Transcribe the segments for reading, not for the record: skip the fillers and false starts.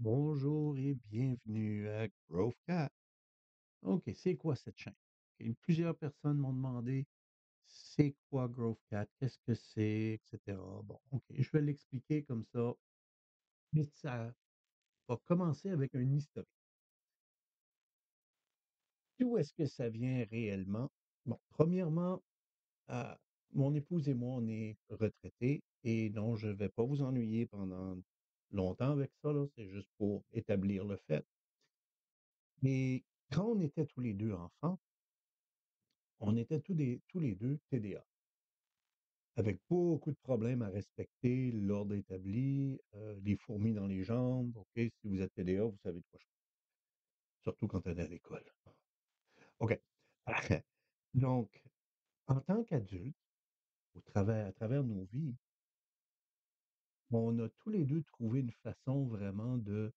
Bonjour et bienvenue à Growth Cat. OK, c'est quoi cette chaîne? OK, plusieurs personnes m'ont demandé c'est quoi Growth Cat, qu'est-ce que c'est, et cetera. Bon, OK, je vais l'expliquer comme ça, mais ça va commencer avec un historique. D'où est-ce que ça vient réellement? Bon, premièrement, euh, mon épouse et moi, on est retraités et non, je ne vais pas vous ennuyer pendant longtemps avec ça, là, c'est juste pour établir le fait. Mais quand on était tous les deux enfants, on était tous les 2 TDA, avec beaucoup de problèmes à respecter l'ordre établi, les fourmis dans les jambes. OK, si vous êtes TDA, vous savez de quoi je parle, surtout quand on est à l'école. OK. Donc, en tant qu'adultes, à travers nos vies, on a tous les 2 trouvé une façon vraiment de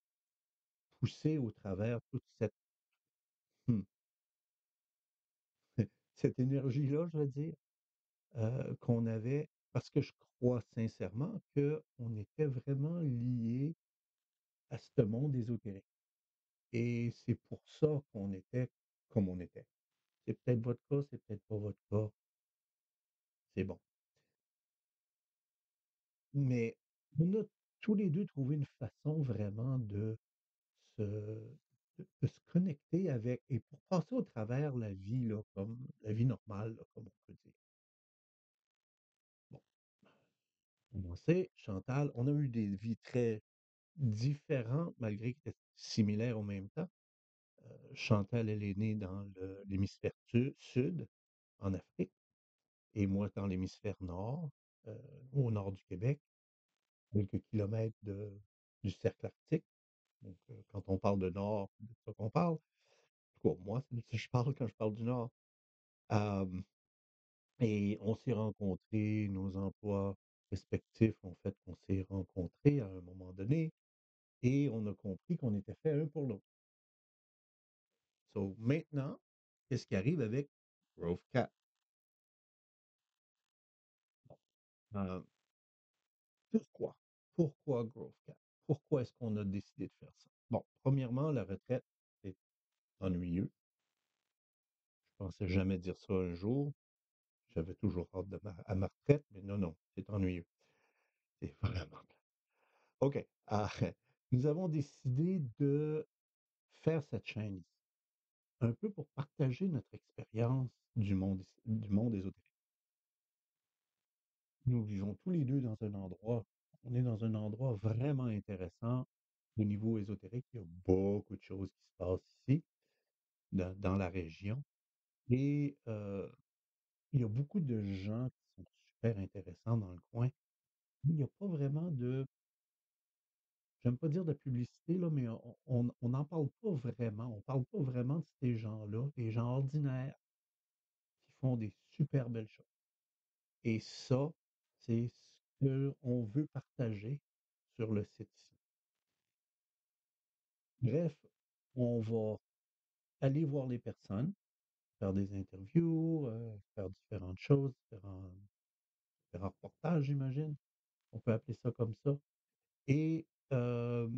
pousser au travers toute mmh, cette énergie-là, je veux dire, qu'on avait parce que je crois sincèrement qu'on était vraiment liés à ce monde ésotérique. Et c'est pour ça qu'on était comme on était. C'est peut-être votre cas, c'est peut-être pas votre cas, c'est bon. Mais on a tous les 2 trouvé une façon vraiment se de se connecter avec et pour passer au travers la vie là, comme la vie normale là, comme on peut dire. Bon, on sait, Chantal, on a eu des vies très différentes malgré qu'elles étaient similaires en même temps. Chantal, elle est née dans l'hémisphère sud, en Afrique. Et moi, dans l'hémisphère nord, heu, au nord du Québec, quelques kilomètres du cercle arctique. Donc, quand on parle de nord, c'est de ça qu'on parle. En tout cas, moi, c'est de ça que je parle quand je parle du nord. Hem et on s'est rencontrés, nos emplois respectifs ont fait qu'on s'est rencontrés à un moment donné et on a compris qu'on était faits un pour l'autre. So, maintenant, qu'est-ce qui arrive avec Growth Cat? Bon, pourquoi? Pourquoi Growth Cap? Pourquoi est-ce qu'on a décidé de faire ça? Bon, premièrement, la retraite, c'est ennuyeux. Je pensais jamais dire ça un jour. J'avais toujours hâte à ma retraite, mais non, non, c'est ennuyeux. C'est vraiment plat. OK. Nous avons décidé de faire cette chaîne ici, un peu pour partager notre expérience du monde ésotérique. Nous vivons tous les 2 dans un endroit on est dans un endroit vraiment intéressant au niveau ésotérique. Il y a beaucoup de choses qui se passent ici, dans la région et il y a beaucoup de gens qui sont super intéressants dans le coin. Mais il y a pas vraiment j'aime pas dire de publicité là, mais on n'en parle pas vraiment. On parle pas vraiment de ces gens-là, des gens ordinaires qui font des super belles choses et ça, c'est ce qu'on veut partager sur le site ici. Bref, on va aller voir les personnes, faire des interviews, faire différentes choses, différents reportages, j'imagine. On peut appeler ça comme ça. Et de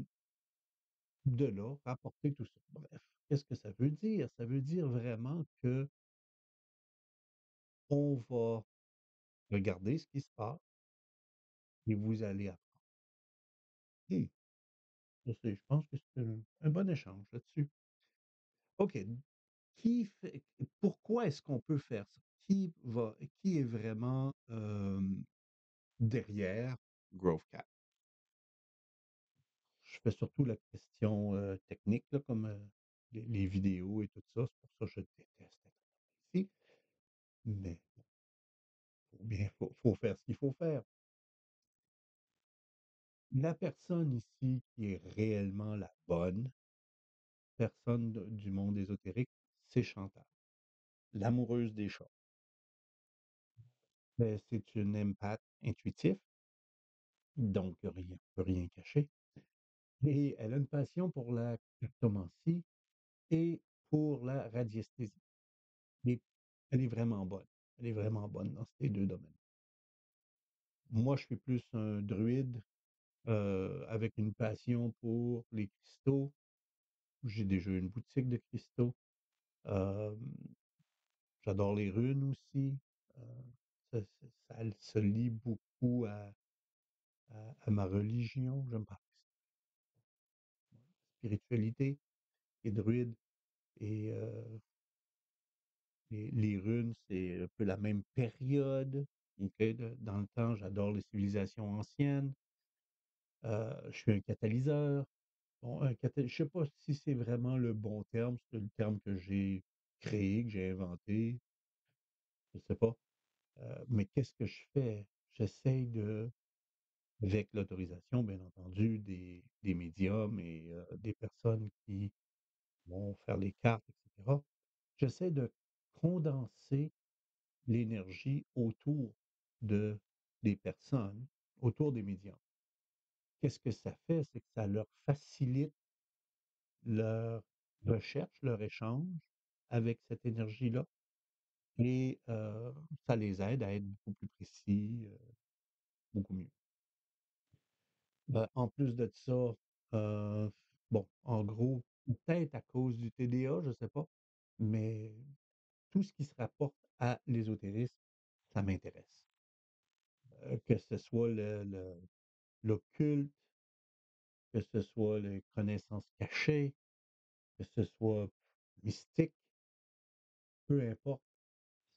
là, rapporter tout ça. Bref, qu'est-ce que ça veut dire? Ça veut dire vraiment que on va regarder ce qui se passe et vous allez apprendre. Mmh, je pense que c'est un bon échange là-dessus. OK. Pourquoi est-ce qu'on peut faire ça? Qui est vraiment, derrière Growth Cat? Je fais surtout la question, technique là, comme, les vidéos et tout ça. C'est pour ça que je déteste être ici, mais faut faire ce qu'il faut faire. La personne ici qui est réellement la bonne personne du monde ésotérique, c'est Chantal, l'amoureuse des chats. C'est une empath intuitif, donc rien peut rien cacher et elle a une passion pour la cartomancie et pour la radiesthésie. Et elle est vraiment bonne. Elle est vraiment bonne dans ces 2 domaines. Moi, je suis plus un druide, avec une passion pour les cristaux. J'ai déjà une boutique de cristaux. Hem, j'adore les runes aussi. Heu, ça se lie beaucoup à ma religion. J'aime pas spiritualité et druide et les runes, c'est un peu la même période, OK, dans le temps. J'adore les civilisations anciennes. Je suis un catalyseur. Bon, je sais pas si c'est vraiment le bon terme, c'est le terme que j'ai créé, que j'ai inventé, je sais pas. Mais qu'est-ce que je fais? J'essaye de avec l'autorisation, bien entendu, des médiums et des personnes qui vont faire les cartes et cetera. J'essaie de condenser l'énergie autour de des personnes, autour des médiums. Qu'est-ce que ça fait? C'est que ça leur facilite leur recherche, leur échange avec cette énergie-là et ça les aide à être beaucoup plus précis, beaucoup mieux. En plus de ça, heu, bon, en gros, peut-être à cause du TDA, je sais pas, mais tout ce qui se rapporte à l'ésotérisme, ça m'intéresse. Que ce soit l'occulte, que ce soit les connaissances cachées, que ce soit mystique, peu importe,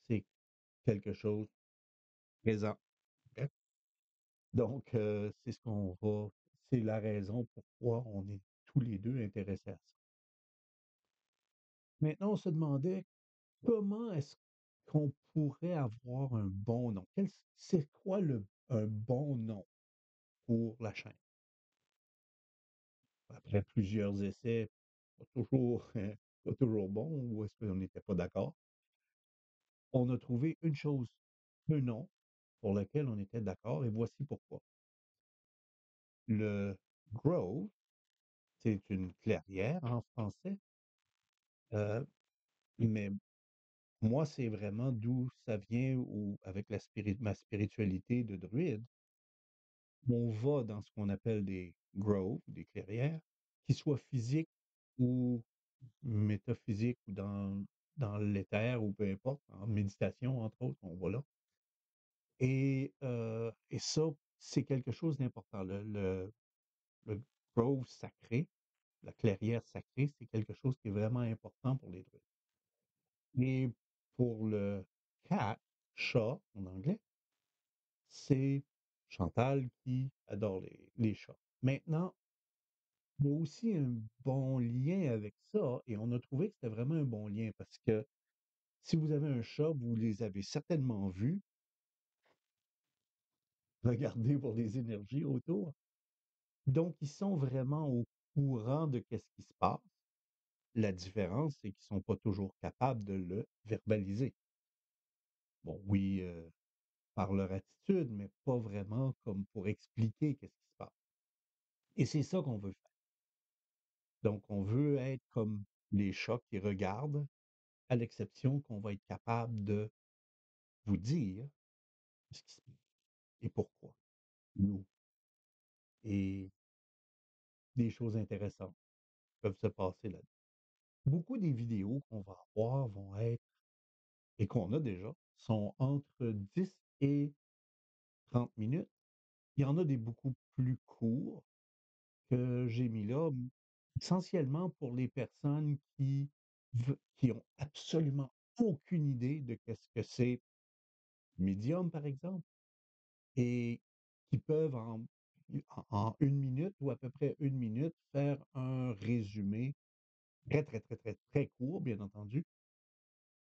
c'est quelque chose présent. OK? Donc c'est la raison pourquoi on est tous les 2 intéressés à ça. Maintenant, on se demandait comment est-ce qu'on pourrait avoir un bon nom? C'est quoi un bon nom pour la chaîne? Après plusieurs essais, pas toujours, pas toujours bons ou est-ce qu'on n'était pas d'accord? On a trouvé une chose, un nom pour lequel on était d'accord et voici pourquoi. Le Grove, c'est une clairière en français, heu, mais moi, c'est vraiment d'où ça vient ou avec ma spiritualité de druide, on va dans ce qu'on appelle des groves, des clairières, qu'ils soient physiques ou métaphysiques ou dans l'éther ou peu importe, en méditation entre autres, on va là et ça, c'est quelque chose d'important. Le grove sacré, la clairière sacrée, c'est quelque chose qui est vraiment important pour les druides et pour le cat, chat en anglais, c'est Chantal qui adore les chats. Maintenant, il y a aussi un bon lien avec ça et on a trouvé que c'était vraiment un bon lien parce que si vous avez un chat, vous les avez certainement vus, regardez pour les énergies autour. Donc, ils sont vraiment au courant de qu'est-ce qui se passe. La différence, c'est qu'ils sont pas toujours capables de le verbaliser. Bon, oui, par leur attitude, mais pas vraiment comme pour expliquer qu'est-ce qui se passe. Et c'est ça qu'on veut faire. Donc, on veut être comme les chats qui regardent, à l'exception qu'on va être capable de vous dire ce qui se passe et pourquoi, nous. Et des choses intéressantes peuvent se passer là. Beaucoup des vidéos qu'on va avoir vont être et qu'on a déjà, sont entre 10 et 30 minutes. Il y en a des beaucoup plus courts que j'ai mis là, essentiellement pour les personnes qui ont absolument aucune idée de qu'est-ce que c'est Medium, par exemple, et qui peuvent en 1 minute ou à peu près 1 minute faire un résumé très, très, très, très, très court, bien entendu,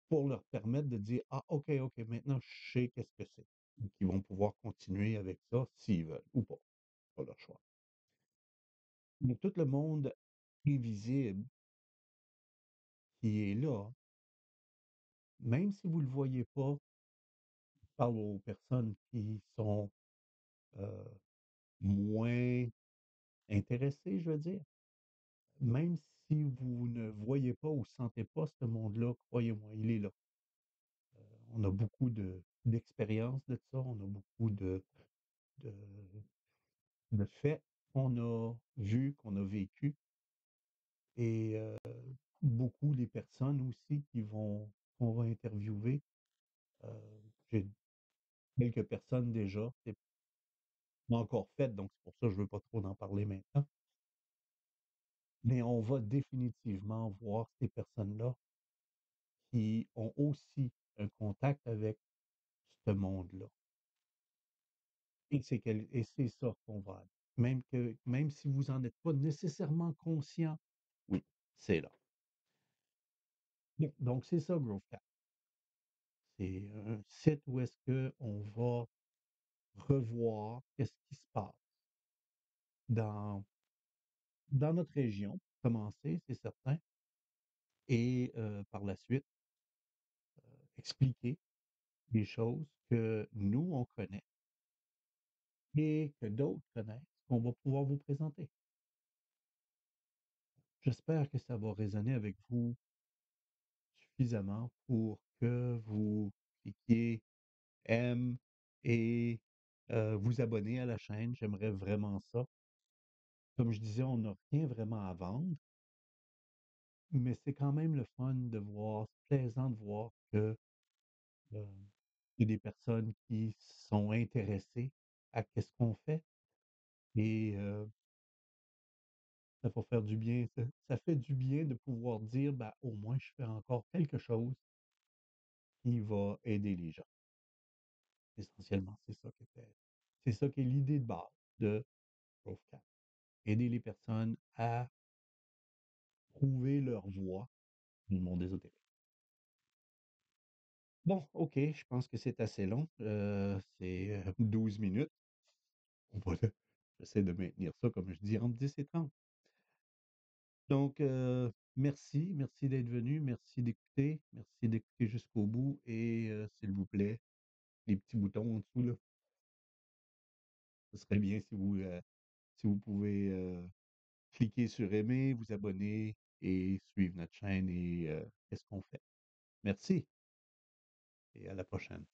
pour leur permettre de dire: «Ah OK, OK, maintenant je sais qu'est-ce que c'est». Donc ils vont pouvoir continuer avec ça s'ils veulent ou pas, pas leur choix. Mais tout le monde invisible qui est là, même si vous le voyez pas, je parle aux personnes qui sont, heu, moins intéressées, je veux dire. Même si vous ne voyez pas ou sentez pas ce monde-là, croyez-moi, il est là. On a beaucoup d'expérience de ça, on a beaucoup de de faits qu'on a vues, qu'on a vécues et beaucoup les personnes aussi qui vont qu'on va interviewer. J'ai quelques personnes déjà, c'est pas encore fait, donc c'est pour ça que je veux pas trop en parler maintenant. Mais on va définitivement voir ces personnes-là qui ont aussi un contact avec ce monde-là. Et c'est ça qu'on va aller. Même si vous en êtes pas nécessairement conscient, oui, c'est là. Bien, donc c'est ça Growth. C'est un site où est-ce qu'on va revoir qu'est-ce qui se passe dans dans notre région, pour commencer, c'est certain, et par la suite, expliquer des choses que nous, on connaît et que d'autres connaissent, qu'on va pouvoir vous présenter. J'espère que ça va résonner avec vous suffisamment pour que vous cliquiez «Aime» et vous abonner à la chaîne. J'aimerais vraiment ça. Comme je disais, on n'a rien vraiment à vendre, mais c'est quand même le fun de voir, c'est plaisant de voir que, heu, il y a des personnes qui sont intéressées à qu'est-ce qu'on fait et ça va faire du bien. Ça fait du bien de pouvoir dire: «Bah, au moins je fais encore quelque chose qui va aider les gens». Essentiellement, c'est ça qui est l'idée de base de Growth Cap. Aider les personnes à trouver leur voie dans le monde ésotérique. Bon, OK, je pense que c'est assez long, c'est, 12 minutes. On va j'essaie de maintenir ça, comme je dis, entre 10 et 30. Donc, merci d'être venu, merci d'écouter jusqu'au bout et s'il vous plaît, les petits boutons en dessous là, ce serait bien si vous pouvez, cliquer sur aimer, vous abonner et suivre notre chaîne et qu'est-ce qu'on fait. Merci et à la prochaine.